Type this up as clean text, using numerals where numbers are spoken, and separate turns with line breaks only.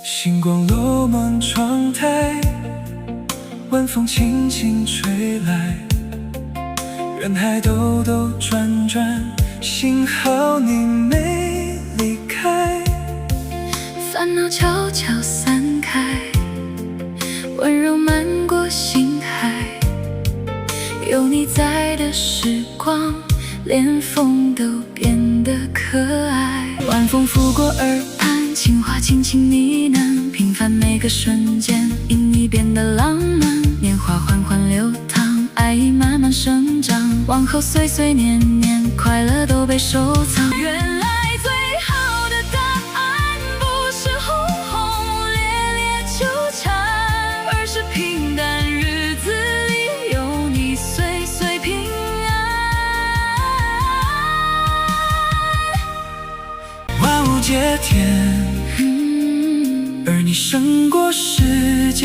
星光落满窗台，晚风轻轻吹来，人海兜兜转转，幸好你没离开。
烦恼悄悄散开，温柔漫过心海，有你在的时光，连风都变得可爱。晚风拂过耳畔，情话轻轻呢喃，平凡每个瞬间因你变得浪漫。年华缓缓流淌，爱意慢慢生长，往后岁岁年年，快乐都被收藏。原来最好的答案不是轰轰烈烈纠缠，而是平淡日子里有你岁岁平安。
万物皆甜，而你胜过世间